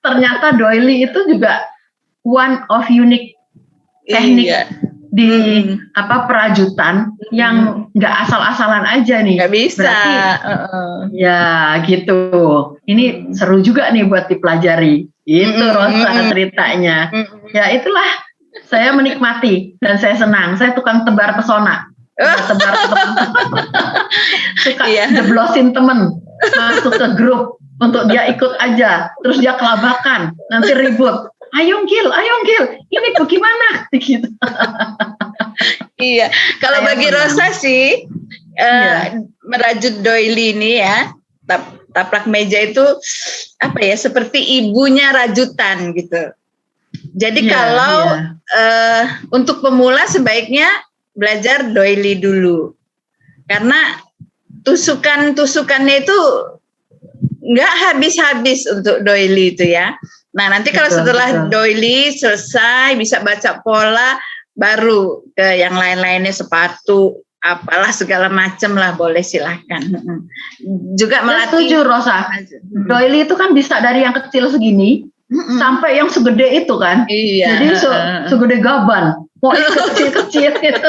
Ternyata doily itu juga one of unique teknik di perajutan yang nggak asal-asalan aja nih. Nggak bisa. Berarti, ya gitu. Ini seru juga nih buat dipelajari. Itu Rosa ceritanya. Ya itulah, saya menikmati dan saya senang. Saya tukang tebar pesona. Tebar teman. Suka jeblosin temen masuk ke grup untuk dia ikut aja. Terus dia kelabakan, nanti ribut. Ayo Gil, ini bagaimana? Gitu. Iya, kalau bagi Rosa sih merajut doily ini ya, taplak meja itu seperti ibunya rajutan gitu. Jadi untuk pemula sebaiknya belajar doily dulu, karena tusukannya itu nggak habis-habis untuk doily itu ya. Nah, nanti kalau setelah doily selesai, bisa baca pola, baru ke yang lain-lainnya, sepatu, apalah segala macam lah, boleh silahkan. Juga melatih. Setuju Rosa. Doily itu kan bisa dari yang kecil segini sampai yang segede itu kan. Iya. Jadi segede gaban. Mau kecil-kecil gitu.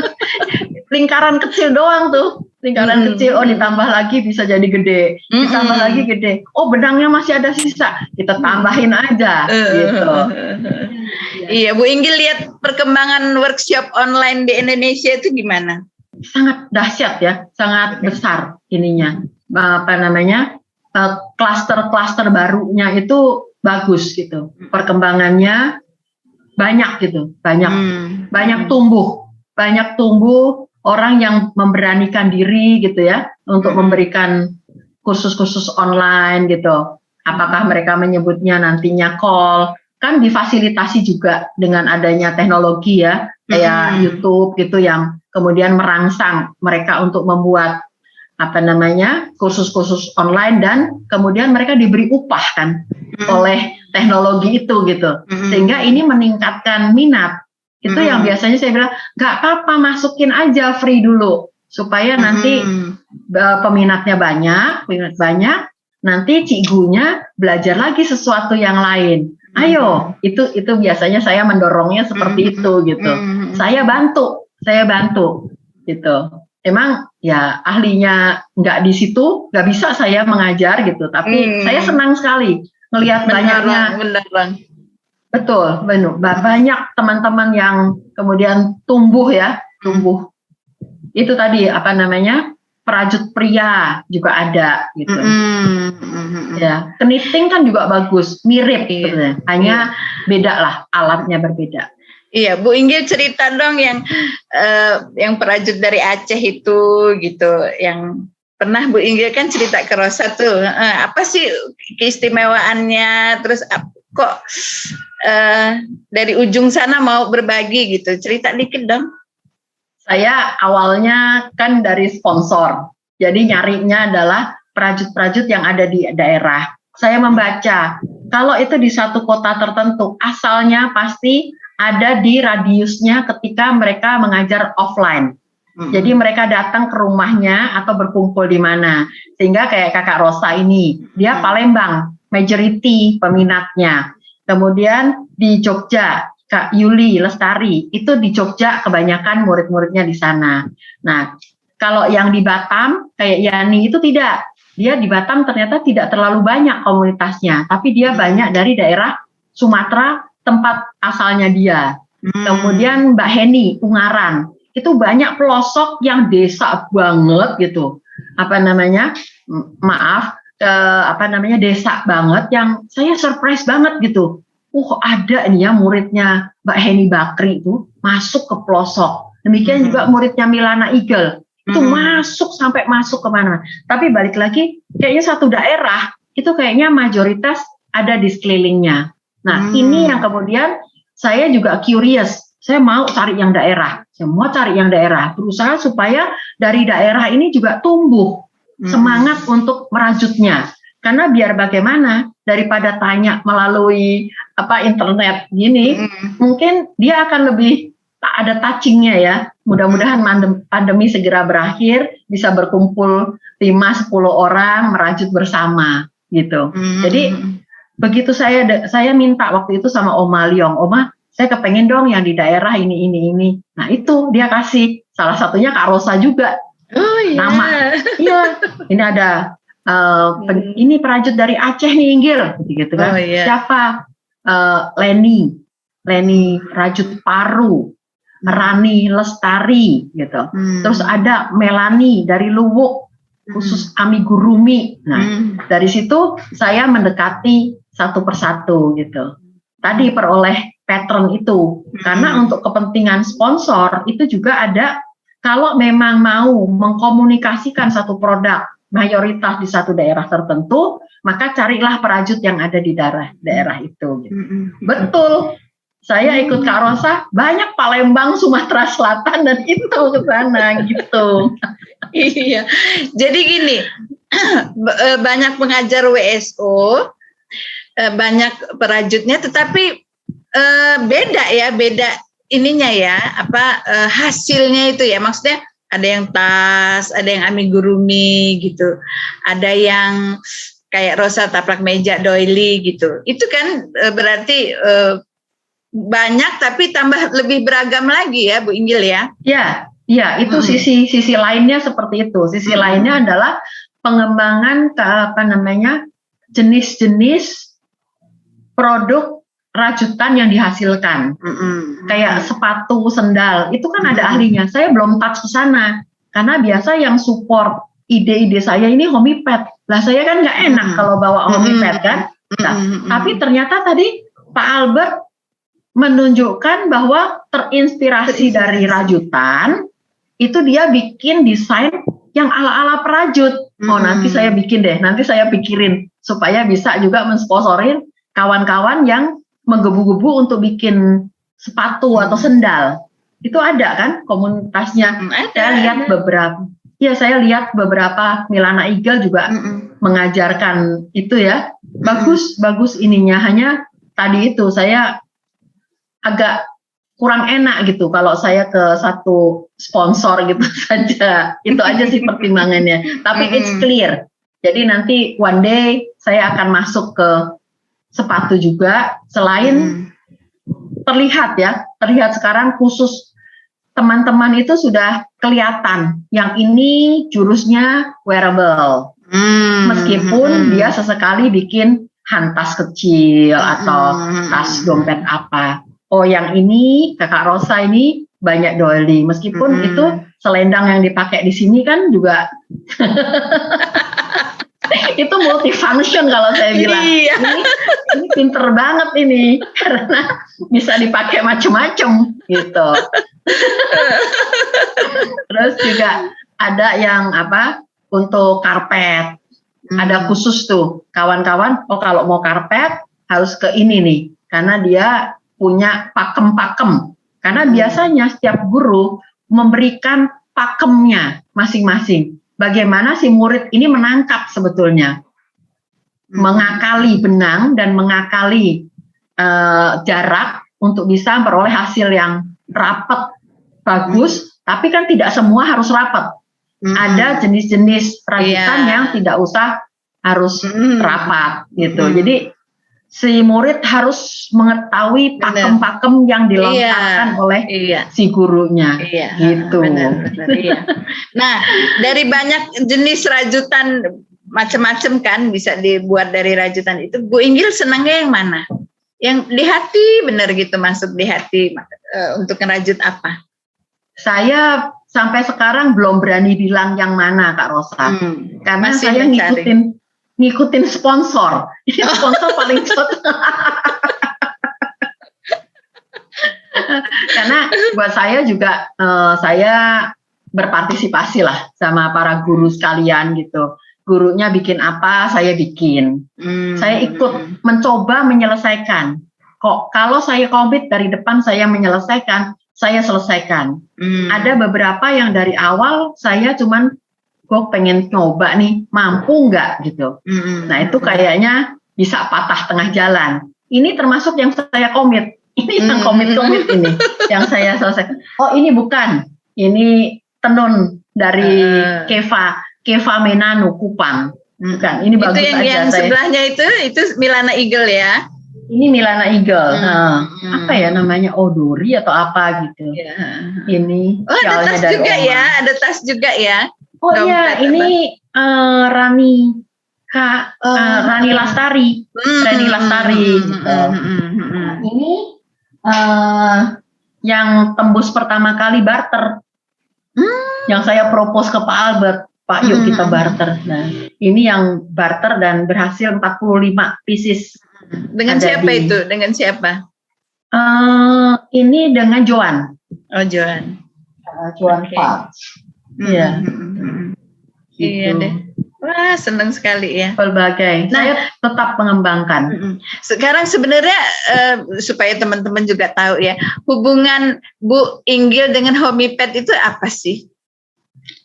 Lingkaran kecil doang tuh. Lingkaran kecil, ditambah lagi bisa jadi gede. Ditambah lagi gede. Oh, benangnya masih ada sisa. Kita tambahin aja gitu. Iya, Bu Inggil lihat perkembangan workshop online di Indonesia itu gimana? Sangat dahsyat ya, sangat besar ininya. Klaster-klaster barunya itu bagus gitu. Perkembangannya banyak gitu, banyak tumbuh orang yang memberanikan diri gitu ya untuk memberikan kursus-kursus online gitu. Apakah mereka menyebutnya nantinya call, kan difasilitasi juga dengan adanya teknologi ya, kayak YouTube gitu yang kemudian merangsang mereka untuk membuat kursus-kursus online dan kemudian mereka diberi upah kan oleh teknologi itu gitu, sehingga ini meningkatkan minat. Itu yang biasanya saya bilang nggak apa-apa, masukin aja free dulu supaya nanti peminatnya banyak, nanti cigunya belajar lagi sesuatu yang lain. Ayo, itu biasanya saya mendorongnya seperti itu gitu. Saya bantu gitu. Emang ya ahlinya nggak di situ, nggak bisa saya mengajar gitu. Tapi saya senang sekali melihat banyaknya. Betul, banyak teman-teman yang kemudian tumbuh. Itu tadi perajut pria juga ada gitu. Ya, knitting kan juga bagus, mirip gitu. Hanya beda lah, alatnya berbeda. Iya, Bu Inggil cerita dong yang perajut dari Aceh itu gitu, yang pernah Bu Inggil kan cerita ke Rosa tuh, apa sih keistimewaannya, terus kok dari ujung sana mau berbagi gitu, cerita dikit dong. Saya awalnya kan dari sponsor, jadi nyarinya adalah perajut-perajut yang ada di daerah. Saya membaca, kalau itu di satu kota tertentu, asalnya pasti ada di radiusnya ketika mereka mengajar offline. Jadi mereka datang ke rumahnya atau berkumpul di mana. Sehingga kayak Kakak Rosa ini, dia Palembang, majority peminatnya. Kemudian di Jogja, Kak Yuli Lestari, itu di Jogja kebanyakan murid-muridnya di sana. Nah, kalau yang di Batam, kayak Yani itu tidak. Dia di Batam ternyata tidak terlalu banyak komunitasnya, tapi dia banyak dari daerah Sumatera, tempat asalnya dia. Kemudian Mbak Heni, Ungaran, itu banyak pelosok yang desa banget gitu. Desa banget yang saya surprise banget gitu. Ada ini ya muridnya Mbak Heni Bakri itu masuk ke pelosok. Demikian juga muridnya Milana Eagle itu sampai masuk kemana. Tapi balik lagi, kayaknya satu daerah itu kayaknya mayoritas ada di sekelilingnya. Nah, ini yang kemudian saya juga curious. Saya mau cari yang daerah. Berusaha supaya dari daerah ini juga tumbuh semangat untuk merajutnya. Karena biar bagaimana, daripada tanya melalui internet gini, mungkin dia akan lebih ada touchingnya ya. Mudah-mudahan pandemi segera berakhir, bisa berkumpul 5-10 orang merajut bersama gitu. Jadi begitu saya minta waktu itu sama Oma Liong, Oma, saya kepengen dong yang di daerah ini. Nah itu dia kasih, salah satunya Kak Rosa juga. Nama, iya, ini ada ini perajut dari Aceh nih Inggil, gitu kan? Siapa? Leni rajut Paru, Rani Lestari, gitu. Terus ada Melani dari Luwuk, khusus amigurumi. Nah, dari situ saya mendekati satu persatu gitu. Tadi peroleh pattern itu. Karena untuk kepentingan sponsor itu juga ada, kalau memang mau mengkomunikasikan satu produk mayoritas di satu daerah tertentu, maka carilah perajut yang ada di daerah itu. Gitu. Betul. Saya ikut Kak Rosa, banyak Palembang, Sumatera Selatan, dan itu ke sana gitu. Iya, jadi gini, banyak pengajar WSO, banyak perajutnya, tetapi beda ininya ya, hasilnya itu ya, maksudnya ada yang tas, ada yang amigurumi gitu, ada yang kayak Rosa taplak meja doily gitu. Itu kan berarti banyak tapi tambah lebih beragam lagi ya Bu Inggil ya. Ya, itu sisi lainnya seperti itu. Sisi lainnya adalah pengembangan jenis-jenis produk rajutan yang dihasilkan. Kayak sepatu, sendal, itu kan ada ahlinya. Saya belum touch ke sana. Karena biasa yang support ide-ide saya ini homipad. Lah saya kan nggak enak kalau bawa homipad kan. Nah, tapi ternyata tadi Pak Albert menunjukkan bahwa terinspirasi dari rajutan, itu dia bikin desain yang ala-ala perajut. Oh nanti saya bikin deh, nanti saya pikirin supaya bisa juga mensponsorin kawan-kawan yang menggebu-gebu untuk bikin sepatu atau sendal. Itu ada kan komunitasnya. Saya lihat beberapa Milana Eagle juga mengajarkan itu ya. Bagus ininya, hanya tadi itu saya agak kurang enak gitu kalau saya ke satu sponsor gitu saja. Itu aja sih pertimbangannya. Tapi it's clear. Jadi nanti one day saya akan masuk ke sepatu juga. Selain terlihat sekarang khusus teman-teman itu sudah kelihatan. Yang ini jurusnya wearable. Meskipun dia sesekali bikin hantas kecil atau tas dompet apa. Oh yang ini Kakak Rosa ini banyak doily, meskipun itu selendang yang dipakai di sini kan juga itu multifunction kalau saya bilang. Ini pinter banget ini karena bisa dipakai macam-macam gitu. Terus juga ada yang untuk karpet, ada khusus tuh kawan-kawan. Oh kalau mau karpet harus ke ini nih, karena dia punya pakem-pakem. Karena biasanya setiap guru memberikan pakemnya masing-masing. Bagaimana si murid ini menangkap sebetulnya. Mengakali benang dan mengakali jarak untuk bisa memperoleh hasil yang rapat, bagus. Tapi kan tidak semua harus rapat. Ada jenis-jenis rajutan yang tidak usah harus rapat gitu. Jadi si murid harus mengetahui pakem-pakem yang dilontarkan oleh si gurunya, gitu. Benar, iya. Nah, dari banyak jenis rajutan macam-macam kan bisa dibuat dari rajutan itu. Bu Inggil senangnya yang mana? Yang di hati benar gitu, masuk di hati untuk ngerajut apa? Saya sampai sekarang belum berani bilang yang mana Kak Rosa, karena masih saya ngikutin sponsor. Ini sponsor paling cocok. Karena buat saya juga saya berpartisipasi lah sama para guru sekalian gitu. Gurunya bikin apa, saya bikin. Saya ikut mencoba menyelesaikan. Kok kalau saya komit dari depan saya menyelesaikan, saya selesaikan. Ada beberapa yang dari awal saya cuman gue pengen coba nih, mampu nggak gitu. Nah itu kayaknya bisa patah tengah jalan. Ini termasuk yang saya komit. Ini yang komit ini, yang saya selesaikan. Oh ini bukan, ini tenun dari Keva Menanu Kupang. Bukan, ini bagus itu aja. Yang sebelahnya itu Milana Eagle ya? Ini Milana Eagle. Apa ya namanya, Odori atau apa gitu. Ini. Oh ada tas juga Oma. Ya, ada tas juga ya. Oh iya, ini Rani Lastari. Rani Lastari gitu. Ini yang tembus pertama kali barter. Yang saya propose ke Pak Albert, Pak yuk kita barter. Nah, ini yang barter dan berhasil 45 pieces. Dengan siapa itu? Dengan siapa? Ini dengan Joan. Oh Joan. Joan Pak. Iya. Iya deh. Wah senang sekali ya. Berbagai. Nah, saya tetap mengembangkan. Sekarang sebenarnya supaya teman-teman juga tahu ya, hubungan Bu Inggil dengan Homipad itu apa sih?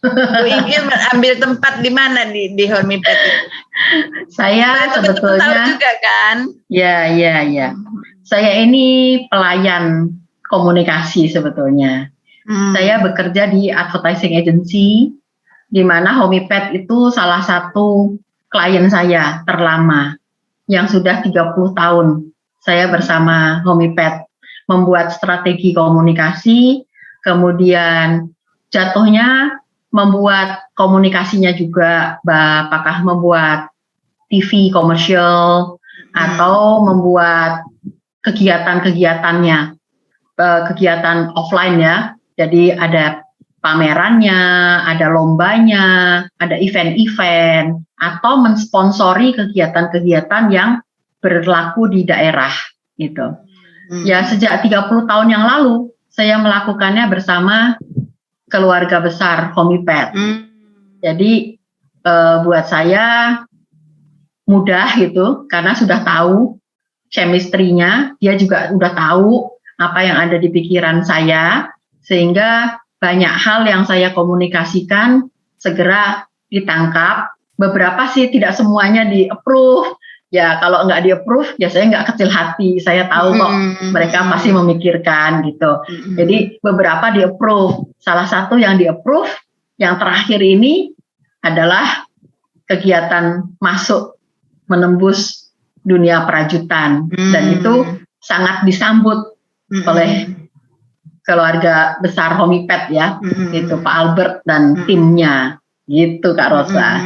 Bu Inggil ambil tempat di mana di Homipad itu? Saya sebetulnya tahu juga kan? Ya. Saya ini pelayan komunikasi sebetulnya. Saya bekerja di advertising agency, di mana Homipad itu salah satu klien saya terlama, yang sudah 30 tahun saya bersama Homipad membuat strategi komunikasi, kemudian jatuhnya membuat komunikasinya juga, apakah membuat TV komersial atau membuat kegiatan-kegiatannya, kegiatan offline ya. Jadi ada pamerannya, ada lombanya, ada event-event, atau mensponsori kegiatan-kegiatan yang berlaku di daerah gitu. Ya sejak 30 tahun yang lalu saya melakukannya bersama keluarga besar Homipet. Jadi buat saya mudah gitu karena sudah tahu chemistry-nya, dia juga udah tahu apa yang ada di pikiran saya, sehingga banyak hal yang saya komunikasikan segera ditangkap. Beberapa sih tidak semuanya di-approve. Ya kalau nggak di-approve, ya saya nggak kecil hati. Saya tahu kok mereka pasti memikirkan gitu. Jadi beberapa di-approve. Salah satu yang di-approve, yang terakhir ini adalah kegiatan masuk menembus dunia perajutan. Dan itu sangat disambut oleh keluarga besar Homipet ya. Itu Pak Albert dan timnya. Gitu Kak Rosa.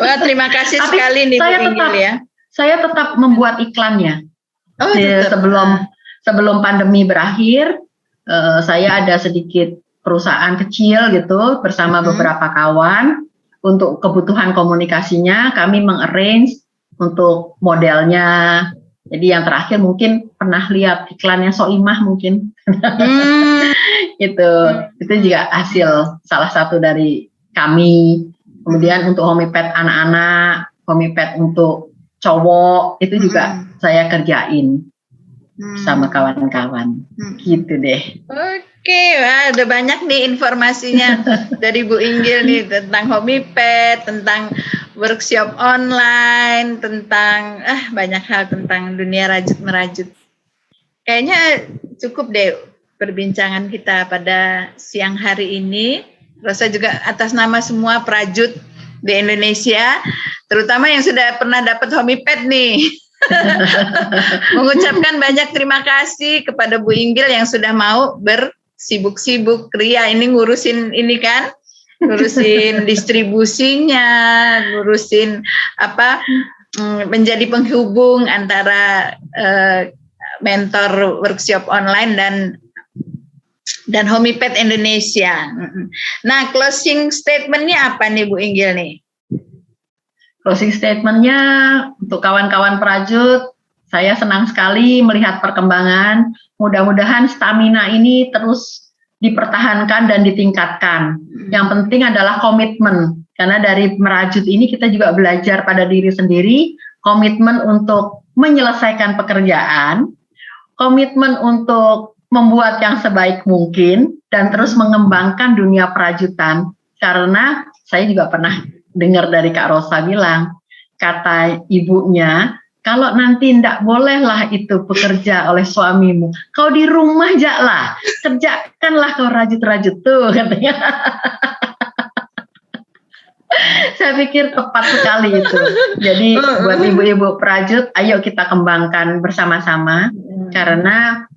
Wah, terima kasih sekali nih Bu Inggil ya. Saya tetap membuat iklannya. Sebelum pandemi berakhir, saya ada sedikit perusahaan kecil gitu bersama beberapa kawan. Untuk kebutuhan komunikasinya kami mengarrange untuk modelnya. Jadi yang terakhir mungkin pernah lihat iklannya Soimah mungkin. Itu juga hasil salah satu dari kami. Kemudian untuk Homipet anak-anak, Homipet untuk cowok, itu juga saya kerjain sama kawan-kawan. Gitu deh. Oke, wah, ada banyak nih informasinya dari Bu Inggil nih tentang Homipet, tentang workshop online, tentang banyak hal tentang dunia rajut-merajut. Kayaknya cukup deh perbincangan kita pada siang hari ini. Rosa juga atas nama semua prajut di Indonesia, terutama yang sudah pernah dapat Homipet nih, mengucapkan banyak terima kasih kepada Bu Inggil yang sudah mau bersibuk-sibuk ria ini ngurusin ini kan, ngurusin distribusinya, ngurusin menjadi penghubung antara mentor workshop online dan Homipet Indonesia. Nah, closing statement-nya apa nih Bu Inggil nih? Closing statement-nya untuk kawan-kawan prajut, saya senang sekali melihat perkembangan. Mudah-mudahan stamina ini terus dipertahankan dan ditingkatkan. Yang penting adalah komitmen. Karena dari merajut ini kita juga belajar pada diri sendiri, komitmen untuk menyelesaikan pekerjaan, komitmen untuk membuat yang sebaik mungkin dan terus mengembangkan dunia perajutan. Karena saya juga pernah dengar dari Kak Rosa bilang, kata ibunya, kalau nanti tidak bolehlah itu bekerja oleh suamimu, kau di rumah aja lah, kerjakanlah kau rajut-rajut tuh katanya. Saya pikir tepat sekali itu. Jadi buat ibu-ibu prajut, ayo kita kembangkan bersama-sama karena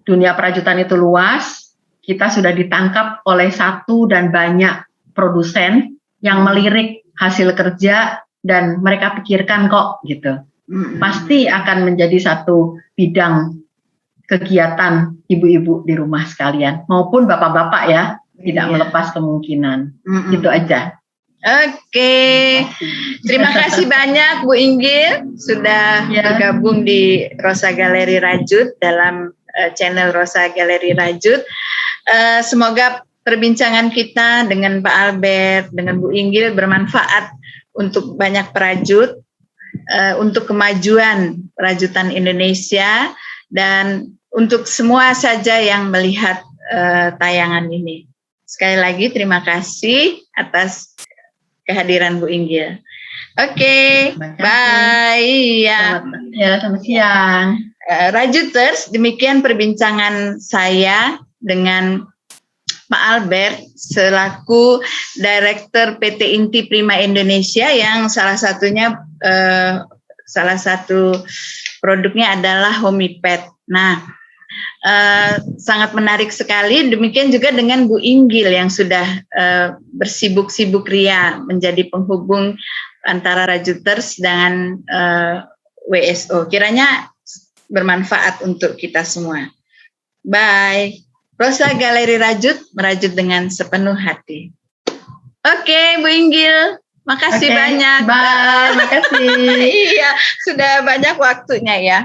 dunia perajutan itu luas, kita sudah ditangkap oleh satu dan banyak produsen yang melirik hasil kerja dan mereka pikirkan kok gitu. Pasti akan menjadi satu bidang kegiatan ibu-ibu di rumah sekalian maupun bapak-bapak ya, tidak melepas kemungkinan. Gitu aja. Oke. Terima kasih banyak Bu Inggil sudah bergabung di Rosa Galeri Rajut dalam channel Rosa Galeri Rajut. Semoga perbincangan kita dengan Pak Albert, dengan Bu Inggil bermanfaat untuk banyak prajut, untuk kemajuan perajutan Indonesia, dan untuk semua saja yang melihat tayangan ini. Sekali lagi terima kasih atas kehadiran Bu Inggil. Oke, bye. Selamat siang. Rajuters, demikian perbincangan saya dengan Pak Albert selaku Direktur PT Inti Prima Indonesia yang salah satu produknya adalah Homipet. Nah, sangat menarik sekali. Demikian juga dengan Bu Inggil yang sudah bersibuk-sibuk ria menjadi penghubung antara Rajuters dengan WSO. Kiranya bermanfaat untuk kita semua. Bye. Rosa Galeri Rajut, merajut dengan sepenuh hati. Oke, Bu Inggil. Makasih banyak. Bye, makasih. Iya, sudah banyak waktunya ya.